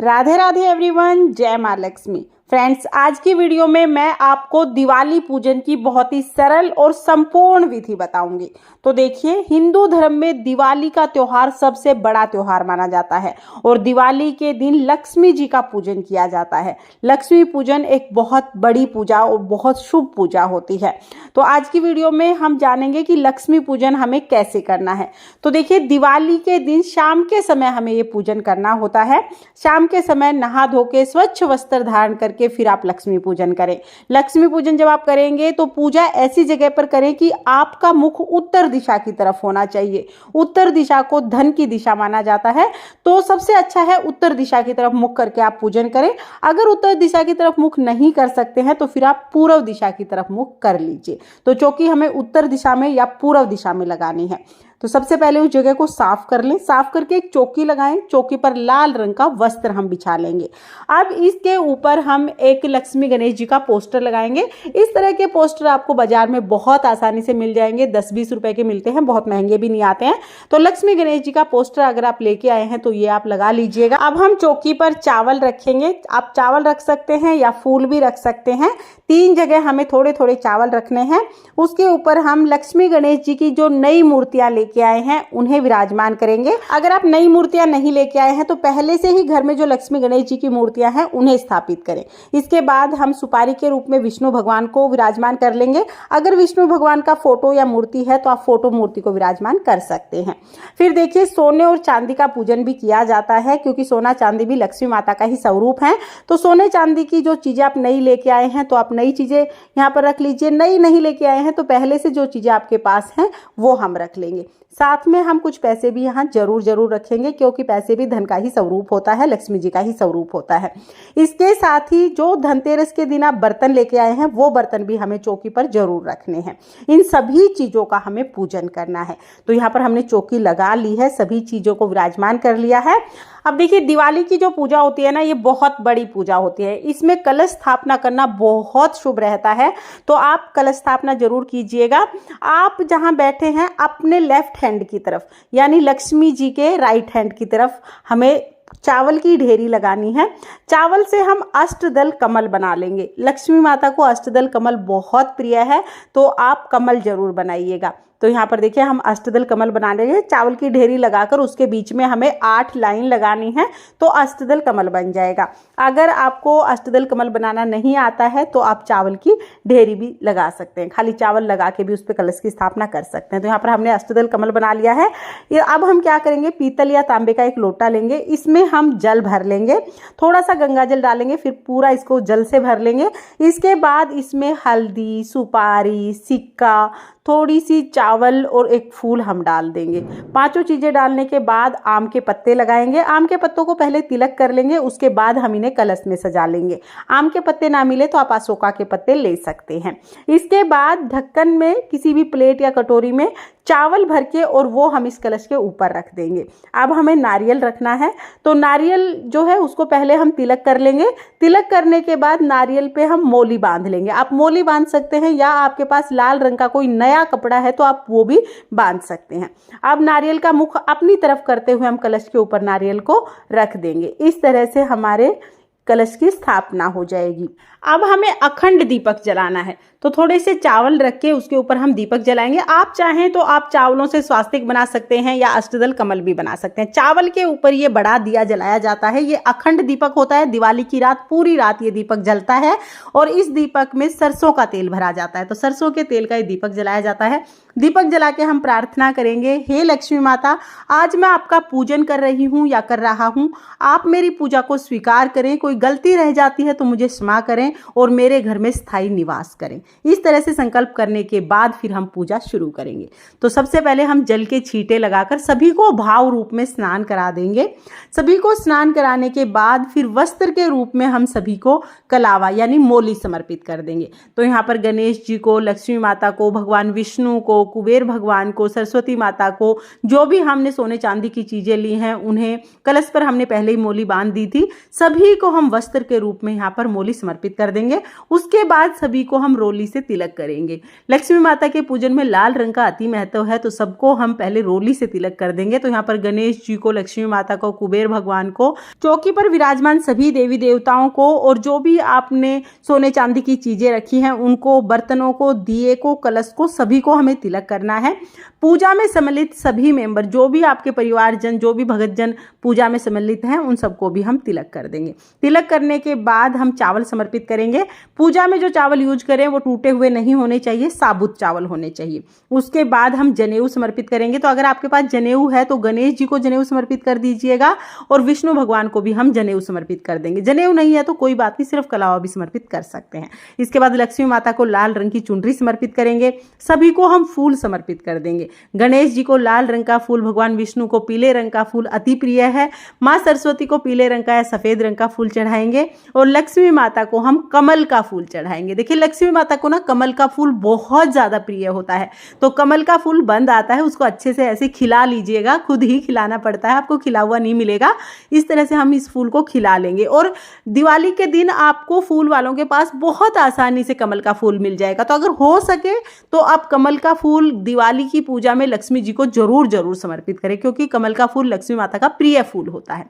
Radhe Radhe everyone, जय माँ Lakshmi. Friends, आज की वीडियो में मैं आपको दिवाली पूजन की बहुत ही सरल और संपूर्ण विधि बताऊंगी। तो देखिए, हिंदू धर्म में दिवाली का त्योहार सबसे बड़ा त्योहार माना जाता है और दिवाली के दिन लक्ष्मी जी का पूजन किया जाता है। लक्ष्मी पूजन एक बहुत बड़ी पूजा और बहुत शुभ पूजा होती है। तो आज की वीडियो में हम जानेंगे कि लक्ष्मी पूजन हमें कैसे करना है। तो देखिए, दिवाली के दिन शाम के समय हमें ये पूजन करना होता है। शाम के समय नहा धो के स्वच्छ वस्त्र धारण करके फिर आप लक्ष्मी पूजन करें। लक्ष्मी पूजन जब आप करेंगे तो पूजा ऐसी जगह पर करें कि आपका मुख उत्तर दिशा की तरफ होना चाहिए। उत्तर दिशा को धन की दिशा माना जाता है, तो सबसे अच्छा है उत्तर दिशा की तरफ मुख करके आप पूजन करें। अगर उत्तर दिशा की तरफ मुख नहीं कर सकते हैं तो फिर आप पूर्व दिशा की तरफ मुख कर लीजिए। तो चौकी हमें उत्तर दिशा में या पूर्व दिशा में लगानी है। तो सबसे पहले उस जगह को साफ कर लें। साफ करके एक चौकी लगाएं। चौकी पर लाल रंग का वस्त्र हम बिछा लेंगे। अब इसके ऊपर हम एक लक्ष्मी गणेश जी का पोस्टर लगाएंगे। इस तरह के पोस्टर आपको बाजार में बहुत आसानी से मिल जाएंगे। 10-20 रुपए के मिलते हैं, बहुत महंगे भी नहीं आते हैं। तो लक्ष्मी गणेश जी का पोस्टर अगर आप लेके आए हैं तो ये आप लगा लीजिएगा। अब हम चौकी पर चावल रखेंगे। आप चावल रख सकते हैं या फूल भी रख सकते हैं। 3 जगह हमें थोड़े थोड़े चावल रखने हैं। उसके ऊपर हम लक्ष्मी गणेश जी की जो नई मूर्तियां लेके आए हैं उन्हें विराजमान करेंगे। अगर आप नई मूर्तियां नहीं लेके आए हैं तो पहले से ही घर में जो लक्ष्मी गणेश जी की मूर्तियां हैं उन्हें स्थापित करें। इसके बाद हम सुपारी के रूप में विष्णु भगवान को विराजमान कर लेंगे। अगर विष्णु भगवान का फोटो या मूर्ति है तो आप फोटो मूर्ति को विराजमान कर सकते हैं। फिर देखिए, सोने और चांदी का पूजन भी किया जाता है, क्योंकि सोना चांदी भी लक्ष्मी माता का ही स्वरूप है। तो सोने चांदी की जो चीजें आप नई लेके आए हैं तो आप नई चीजें यहाँ पर रख लीजिए। नई नहीं लेके आए हैं तो पहले से जो चीजें आपके पास हैं वो हम रख लेंगे। साथ में हम कुछ पैसे भी यहाँ जरूर रखेंगे, क्योंकि पैसे भी धन का ही स्वरूप होता है, लक्ष्मी जी का ही स्वरूप होता है। इसके साथ ही जो धनतेरस के दिन आप बर्तन लेके आए हैं वो बर्तन भी हमें चौकी पर जरूर रखने हैं। इन सभी चीजों का हमें पूजन करना है। तो यहाँ पर हमने चौकी लगा ली है, सभी चीजों को विराजमान कर लिया है। अब देखिए, दिवाली की जो पूजा होती है ना, ये बहुत बड़ी पूजा होती है। इसमें कलश स्थापना करना बहुत शुभ रहता है। तो आप कलश स्थापना जरूर कीजिएगा। आप जहां बैठे हैं अपने लेफ्ट हैंड की तरफ, यानी लक्ष्मी जी के राइट हैंड की तरफ हमें चावल की ढेरी लगानी है। चावल से हम अष्टदल कमल बना लेंगे। लक्ष्मी माता को अष्टदल कमल बहुत प्रिय है, तो आप कमल जरूर बनाइएगा। तो यहाँ पर देखिए, हम अष्टदल कमल बना लेंगे। चावल की ढेरी लगाकर उसके बीच में हमें 8 लाइन लगानी है, तो अष्टदल कमल बन जाएगा। अगर आपको अष्टदल कमल बनाना नहीं आता है तो आप चावल की ढेरी भी लगा सकते हैं। खाली चावल लगा के भी उस पर कलश की स्थापना कर सकते हैं। तो यहाँ पर हमने अष्टदल कमल बना लिया है। ये अब हम क्या करेंगे, पीतल या तांबे का एक लोटा लेंगे। इसमें हम जल भर लेंगे, थोड़ा सा गंगा जल डालेंगे, फिर पूरा इसको जल से भर लेंगे। इसके बाद इसमें हल्दी, सुपारी, सिक्का, थोड़ी सी चावल और एक फूल हम डाल देंगे। 5 चीजें डालने के बाद आम के पत्ते लगाएंगे। आम के पत्तों को पहले तिलक कर लेंगे, उसके बाद हम इन्हें कलश में सजा लेंगे। आम के पत्ते ना मिले तो आप अशोका के पत्ते ले सकते हैं। इसके बाद ढक्कन में किसी भी प्लेट या कटोरी में चावल भर के और वो हम इस कलश के ऊपर रख देंगे। अब हमें नारियल रखना है। तो नारियल जो है उसको पहले हम तिलक कर लेंगे। तिलक करने के बाद नारियल पे हम मोली बांध लेंगे। आप मोली बांध सकते हैं, या आपके पास लाल रंग का कोई नया कपड़ा है तो आप वो भी बांध सकते हैं। अब नारियल का मुख अपनी तरफ करते हुए हम कलश के ऊपर नारियल को रख देंगे। इस तरह से हमारे कलश की स्थापना हो जाएगी। अब हमें अखंड दीपक जलाना है। तो थोड़े से चावल रख के उसके ऊपर हम दीपक जलाएंगे। आप चाहें तो आप चावलों से स्वास्तिक बना सकते हैं या अष्टदल कमल भी बना सकते हैं। चावल के ऊपर ये बड़ा दिया जलाया जाता है। ये अखंड दीपक होता है। दिवाली की रात पूरी रात ये दीपक जलता है और इस दीपक में सरसों का तेल भरा जाता है। तो सरसों के तेल का ये दीपक जलाया जाता है। दीपक जला के हम प्रार्थना करेंगे, हे लक्ष्मी माता, आज मैं आपका पूजन कर रही हूँ या कर रहा हूँ। आप मेरी पूजा को स्वीकार करें। कोई गलती रह जाती है तो मुझे क्षमा करें और मेरे घर में स्थायी निवास करें। इस तरह से संकल्प करने के बाद फिर हम पूजा शुरू करेंगे। तो सबसे पहले हम जल के छींटे लगाकर सभी को भाव रूप में स्नान करा देंगे। सभी को स्नान कराने के बाद फिर वस्त्र के रूप में हम सभी को कलावा यानी मोली समर्पित कर देंगे। तो यहाँ पर गणेश जी को, लक्ष्मी माता को, भगवान विष्णु को, को, कुबेर भगवान को, सरस्वती माता को, जो भी हमने सोने चांदी की चीजें ली हैं उन्हें, कलश पर हमने पहले ही मोली बांध दी थी, सभी को हम वस्त्र के रूप में यहाँ पर मोली समर्पित कर देंगे। उसके बाद सभी को हम रोली से तिलक करेंगे। लक्ष्मी माता के पूजन में लाल रंग का अति महत्व है, तो सबको हम पहले रोली से तिलक कर देंगे। तो यहाँ पर गणेश जी को, लक्ष्मी माता को, कुबेर भगवान को, चौकी पर विराजमान सभी देवी देवताओं को, और जो भी आपने सोने चांदी की चीजें रखी हैं उनको, बर्तनों को, दिए को, कलश को, सभी को हमें तिलक करना है। पूजा में सम्मिलित सभी मेंबर, जो भी आपके परिवारजन, जो भी भगतजन पूजा में सम्मिलित हैं, उन सबको भी हम तिलक कर देंगे। तिलक करने के बाद हम चावल समर्पित करेंगे। पूजा में जो चावल यूज करें वो टूटे हुए नहीं होने चाहिए, साबुत चावल होने चाहिए। उसके बाद हम जनेऊ समर्पित करेंगे। तो अगर आपके पास जनेऊ है तो गणेश जी को जनेऊ समर्पित कर दीजिएगा, और विष्णु भगवान को भी हम जनेऊ समर्पित कर देंगे। जनेऊ नहीं है तो कोई बात नहीं, सिर्फ कलावा भी समर्पित कर सकते हैं। इसके बाद लक्ष्मी माता को लाल रंग की चुनरी समर्पित करेंगे। सभी को हम फूल समर्पित कर देंगे। गणेश जी को लाल रंग का फूल, भगवान विष्णु को पीले रंग का फूल अति प्रिय है, माँ सरस्वती को पीले रंग का या सफेद रंग का फूल चढ़ाएंगे, और लक्ष्मी माता को हम कमल का फूल चढ़ाएंगे। देखिए लक्ष्मी माता को ना कमल का फूल बहुत ज्यादा प्रिय होता है, तो कमल का फूल बंद आता है, उसको अच्छे से ऐसे खिला लीजिएगा, खुद ही खिलाना पड़ता है, आपको खिला हुआ नहीं मिलेगा। इस तरह से हम इस फूल को खिला लेंगे। और दिवाली के दिन आपको फूल वालों के पास बहुत आसानी से कमल का फूल मिल जाएगा, तो अगर हो सके तो आप कमल का फूल दिवाली की पूजा में लक्ष्मी जी को जरूर जरूर समर्पित करें, क्योंकि कमल का फूल लक्ष्मी माता का प्रिय फूल होता है।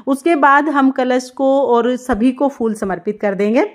उसके बाद हम कलश को और सभी को फूल समर्पित कर देंगे।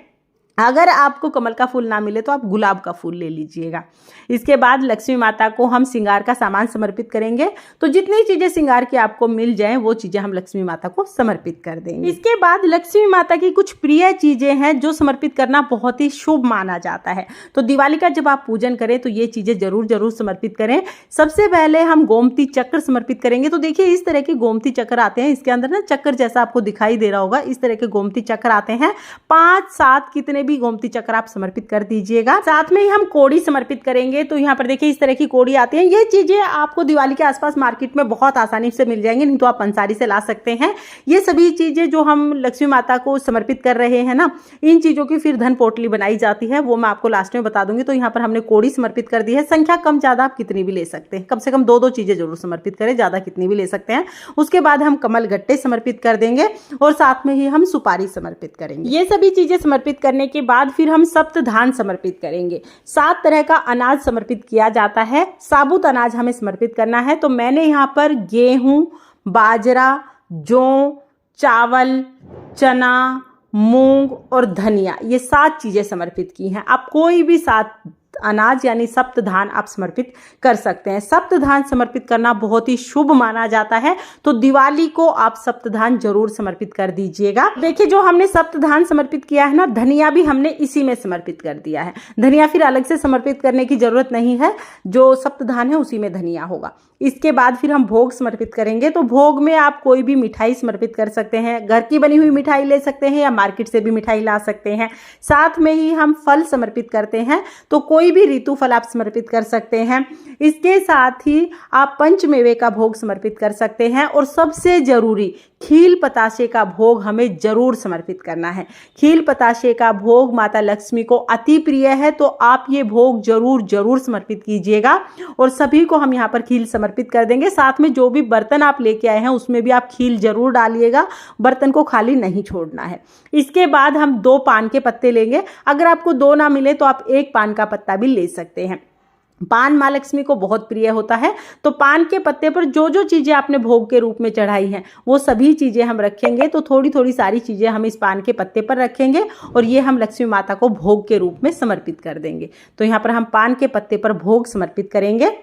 अगर आपको कमल का फूल ना मिले तो आप गुलाब का फूल ले लीजिएगा। इसके बाद लक्ष्मी माता को हम श्रृंगार का सामान समर्पित करेंगे। तो जितनी चीजें श्रृंगार की आपको मिल जाएं वो चीजें हम लक्ष्मी माता को समर्पित कर देंगे। इसके बाद लक्ष्मी माता की कुछ प्रिय चीजें हैं जो समर्पित करना बहुत ही शुभ माना जाता है। तो दिवाली का जब आप पूजन करें तो ये चीजें जरूर जरूर समर्पित करें। सबसे पहले हम गोमती चक्र समर्पित करेंगे। तो देखिए इस तरह के गोमती चक्र आते हैं, इसके अंदर ना चक्र जैसा आपको दिखाई दे रहा होगा, इस तरह के गोमती चक्र आते हैं। 5-7 कितने भी गोमती चक्र आप समर्पित कर दीजिएगा। साथ में ही हम कोड़ी समर्पित करेंगे। तो यहाँ पर देखिए इस तरह की कोड़ी आती है। ये चीजें आपको दिवाली के आसपास मार्केट में बहुत आसानी से मिल जाएंगे, नहीं तो आप पंसारी से ला सकते हैं। ये सभी चीजें जो हम लक्ष्मी माता को समर्पित कर रहे हैं ना, इन चीजों की फिर धन पोटली बनाई जाती है, वो मैं आपको लास्ट में बता दूंगी। तो यहाँ पर हमने कोड़ी समर्पित कर दी है। संख्या कम ज्यादा आप कितनी भी ले सकते हैं, कम से कम 2-2 चीजें जरूर समर्पित करें, ज्यादा कितनी भी ले सकते हैं। उसके बाद हम कमल गट्टे समर्पित कर देंगे और साथ में ही हम सुपारी समर्पित करेंगे। ये सभी चीजें समर्पित करने के बाद फिर हम सप्त धान समर्पित करेंगे। 7 तरह का अनाज समर्पित किया जाता है। साबुत अनाज हमें समर्पित करना है। तो मैंने यहाँ पर गेहूं, बाजरा, जौ, चावल, चना, मूंग और धनिया, ये 7 चीजें समर्पित की हैं। आप कोई भी 7 अनाज यानी सप्त धान आप समर्पित कर सकते हैं। सप्त धान समर्पित करना बहुत ही शुभ माना जाता है, तो दिवाली को आप सप्त धान जरूर समर्पित कर दीजिएगा। देखिए जो हमने सप्त धान समर्पित किया है ना, धनिया भी हमने इसी में समर्पित कर दिया है। धनिया फिर अलग से समर्पित करने की जरूरत नहीं है, जो सप्त धान है उसी में धनिया होगा। इसके बाद फिर हम भोग समर्पित करेंगे। तो भोग में आप कोई भी मिठाई समर्पित कर सकते हैं, घर की बनी हुई मिठाई ले सकते हैं या मार्केट से भी मिठाई ला सकते हैं। साथ में ही हम फल समर्पित करते हैं, तो कोई भी ऋतु फल आप समर्पित कर सकते हैं। इसके साथ ही आप पंचमेवे का भोग समर्पित कर सकते हैं, और सबसे जरूरी खील पताशे का भोग हमें जरूर समर्पित करना है। खील पताशे का भोग माता लक्ष्मी को अति प्रिय है, तो आप ये भोग जरूर जरूर समर्पित कीजिएगा। और सभी को हम यहाँ पर खील समर्पित कर देंगे। साथ में जो भी बर्तन आप लेके आए हैं उसमें भी आप खील जरूर डालिएगा, बर्तन को खाली नहीं छोड़ना है। इसके बाद हम 2 पान के पत्ते लेंगे। अगर आपको 2 ना मिले तो आप 1 पान का पत्ता भी ले सकते हैं। पान माँ लक्ष्मी को बहुत प्रिय होता है, तो पान के पत्ते पर जो जो चीजें आपने भोग के रूप में चढ़ाई हैं वो सभी चीजें हम रखेंगे। तो थोड़ी थोड़ी सारी चीजें हम इस पान के पत्ते पर रखेंगे और ये हम लक्ष्मी माता को भोग के रूप में समर्पित कर देंगे। तो यहाँ पर हम पान के पत्ते पर भोग समर्पित करेंगे।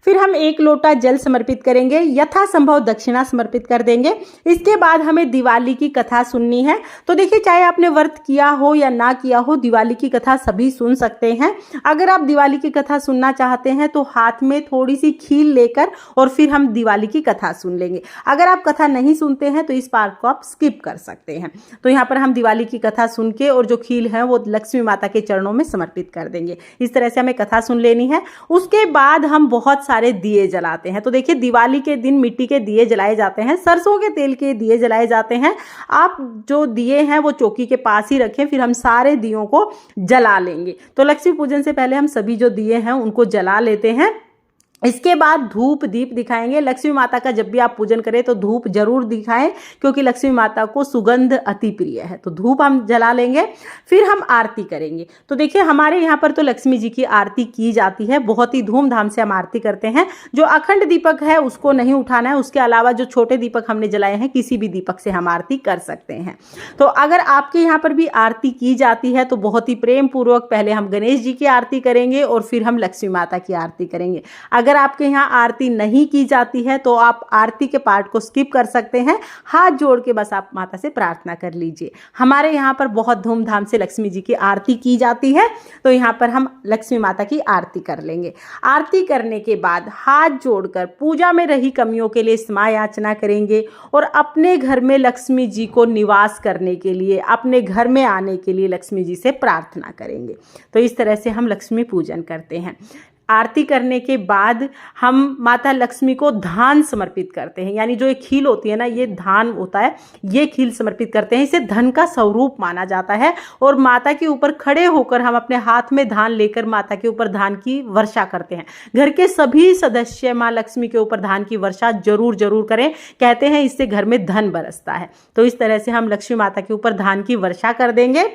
फिर हम 1 लोटा जल समर्पित करेंगे, यथासंभव दक्षिणा समर्पित कर देंगे। इसके बाद हमें दिवाली की कथा सुननी है। तो देखिए चाहे आपने व्रत किया हो या ना किया हो, दिवाली की कथा सभी सुन सकते हैं। अगर आप दिवाली की कथा सुनना चाहते हैं तो हाथ में थोड़ी सी खील लेकर और फिर हम दिवाली की कथा सुन लेंगे। अगर आप कथा नहीं सुनते हैं तो इस पार्ट को आप स्किप कर सकते हैं। तो यहाँ पर हम दिवाली की कथा सुन के और जो खील है वो लक्ष्मी माता के चरणों में समर्पित कर देंगे। इस तरह से हमें कथा सुन लेनी है। उसके बाद हम बहुत सारे दिए जलाते हैं। तो देखिए दिवाली के दिन मिट्टी के दिए जलाए जाते हैं, सरसों के तेल के दिए जलाए जाते हैं। आप जो दिए हैं वो चौकी के पास ही रखें, फिर हम सारे दियों को जला लेंगे। तो लक्ष्मी पूजन से पहले हम सभी जो दिए हैं उनको जला लेते हैं। इसके बाद धूप दीप दिखाएंगे। लक्ष्मी माता का जब भी आप पूजन करें तो धूप जरूर दिखाएं, क्योंकि लक्ष्मी माता को सुगंध अति प्रिय है। तो धूप हम जला लेंगे, फिर हम आरती करेंगे। तो देखिए हमारे यहाँ पर तो लक्ष्मी जी की आरती की जाती है, बहुत ही धूमधाम से हम आरती करते हैं। जो अखंड दीपक है उसको नहीं उठाना है, उसके अलावा जो छोटे दीपक हमने जलाए हैं किसी भी दीपक से हम आरती कर सकते हैं। तो अगर आपके यहाँ पर भी आरती की जाती है तो बहुत ही प्रेम पूर्वक पहले हम गणेश जी की आरती करेंगे और फिर हम लक्ष्मी माता की आरती करेंगे। अगर आपके यहाँ आरती नहीं की जाती है तो आप आरती के पार्ट को स्किप कर सकते हैं, हाथ जोड़ के बस आप माता से प्रार्थना कर लीजिए। हमारे यहाँ पर बहुत धूमधाम से लक्ष्मी जी की आरती की जाती है, तो यहाँ पर हम लक्ष्मी माता की आरती कर लेंगे। आरती करने के बाद हाथ जोड़कर पूजा में रही कमियों के लिए क्षमा याचना करेंगे और अपने घर में लक्ष्मी जी को निवास करने के लिए, अपने घर में आने के लिए लक्ष्मी जी से प्रार्थना करेंगे। तो इस तरह से हम लक्ष्मी पूजन करते हैं। आरती करने के बाद हम माता लक्ष्मी को धान समर्पित करते हैं, यानी जो एक खील होती है ना, ये धान होता है, ये खील समर्पित करते हैं। इसे धन का स्वरूप माना जाता है और माता के ऊपर खड़े होकर हम अपने हाथ में धान लेकर माता के ऊपर धान की वर्षा करते हैं। घर के सभी सदस्य माँ लक्ष्मी के ऊपर धान की वर्षा जरूर जरूर करें, कहते हैं इससे घर में धन बरसता है। तो इस तरह से हम लक्ष्मी माता के ऊपर धान की वर्षा कर देंगे।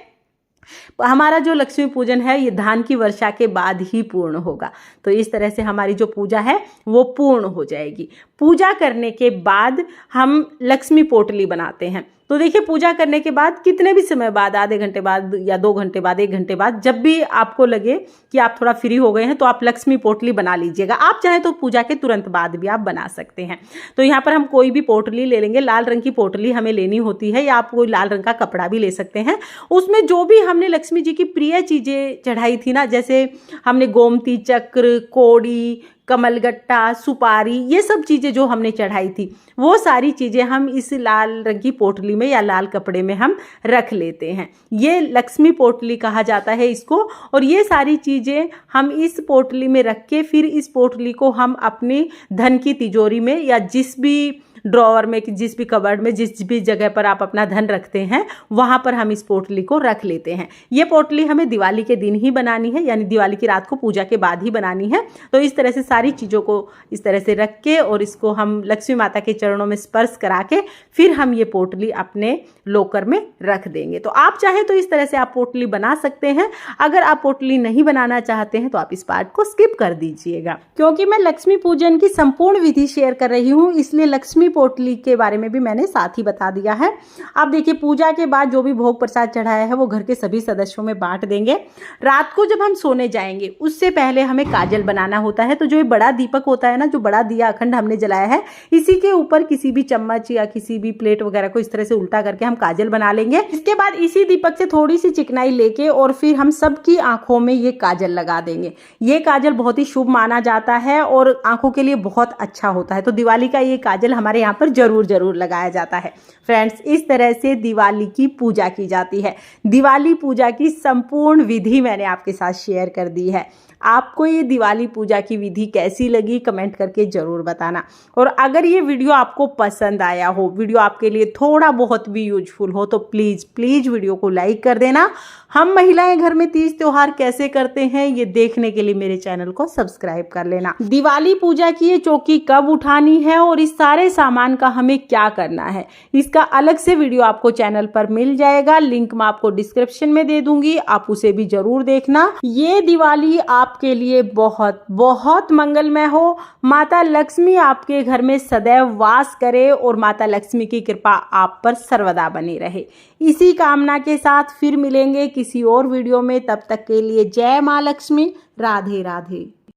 हमारा जो लक्ष्मी पूजन है ये धान की वर्षा के बाद ही पूर्ण होगा। तो इस तरह से हमारी जो पूजा है वो पूर्ण हो जाएगी। पूजा करने के बाद हम लक्ष्मी पोटली बनाते हैं। तो देखिए पूजा करने के बाद कितने भी समय बाद, आधे घंटे बाद या 2 घंटे बाद, 1 घंटे बाद, जब भी आपको लगे कि आप थोड़ा फ्री हो गए हैं तो आप लक्ष्मी पोटली बना लीजिएगा। आप चाहें तो पूजा के तुरंत बाद भी आप बना सकते हैं। तो यहाँ पर हम कोई भी पोटली ले लेंगे, लाल रंग की पोटली हमें लेनी होती है, या आप कोई लाल रंग का कपड़ा भी ले सकते हैं। उसमें जो भी हमने लक्ष्मी जी की प्रिय चीज़ें चढ़ाई थी ना, जैसे हमने गोमती चक्र, कोड़ी, कमलगट्टा, सुपारी, ये सब चीज़ें जो हमने चढ़ाई थी वो सारी चीज़ें हम इस लाल रंग की पोटली में या लाल कपड़े में हम रख लेते हैं। ये लक्ष्मी पोटली कहा जाता है इसको। और ये सारी चीज़ें हम इस पोटली में रख के फिर इस पोटली को हम अपनी धन की तिजोरी में या जिस भी ड्रॉवर में, जिस भी कबर्ड में, जिस भी जगह पर आप अपना धन रखते हैं वहाँ पर हम इस पोटली को रख लेते हैं। ये पोटली हमें दिवाली के दिन ही बनानी है, यानी दिवाली की रात को पूजा के बाद ही बनानी है। तो इस तरह से सारी चीज़ों को इस तरह से रख के और इसको हम लक्ष्मी माता के चरणों में स्पर्श करा के फिर हम ये पोटली अपने लॉकर में रख देंगे। तो आप चाहे तो इस तरह से आप पोटली बना सकते हैं। अगर आप पोटली नहीं बनाना चाहते हैं तो आप इस पार्ट को स्किप कर दीजिएगा। क्योंकि मैं लक्ष्मी पूजन की संपूर्ण विधि शेयर कर रही हूँ, इसलिए लक्ष्मी पोटली के बारे में भी मैंने साथ ही बता दिया है। अब देखिए पूजा के बाद जो भी भोग प्रसाद चढ़ाया है वो घर के सभी सदस्यों में बांट देंगे। रात को जब हम सोने जाएंगे उससे पहले हमें काजल बनाना होता है। तो जो ये बड़ा दीपक होता है ना, जो बड़ा दिया अखंड हमने जलाया है, इसी के ऊपर किसी भी चम्मच या किसी भी प्लेट वगैरह को इस तरह से उल्टा करके हम काजल बना लेंगे। इसके बाद इसी दीपक से थोड़ी सी चिकनाई लेके और फिर हम सबकी आंखों में ये काजल लगा देंगे। ये काजल बहुत ही शुभ माना जाता है और आंखों के लिए बहुत अच्छा होता है। तो दिवाली का ये काजल हमारे यहाँ पर जरूर जरूर लगाया जाता है। फ्रेंड्स, इस तरह से दिवाली की पूजा की जाती है। दिवाली पूजा की संपूर्ण विधि मैंने आपके साथ शेयर कर दी है। आपको ये दिवाली पूजा की विधि कैसी लगी कमेंट करके ज़रूर बताना। और अगर ये वीडियो आपको पसंद आया हो, वीडियो आपके लिए थोड़ा बहुत भी यूजफुल हो, तो प्लीज़ प्लीज़ वीडियो को लाइक कर देना। हम महिलाएं घर में तीज त्योहार कैसे करते हैं ये देखने के लिए मेरे चैनल को सब्सक्राइब कर लेना। दिवाली पूजा की ये चौकी कब उठानी है और इस सारे सामान का हमें क्या करना है, इसका अलग से वीडियो आपको चैनल पर मिल जाएगा। लिंक मैं आपको डिस्क्रिप्शन में दे दूंगी, आप उसे भी जरूर देखना। ये दिवाली आपके लिए बहुत बहुत मंगलमय हो। माता लक्ष्मी आपके घर में सदैव वास करे और माता लक्ष्मी की कृपा आप पर सर्वदा बनी रहे। इसी कामना के साथ फिर मिलेंगे किसी और वीडियो में। तब तक के लिए जय माँ लक्ष्मी। राधे राधे।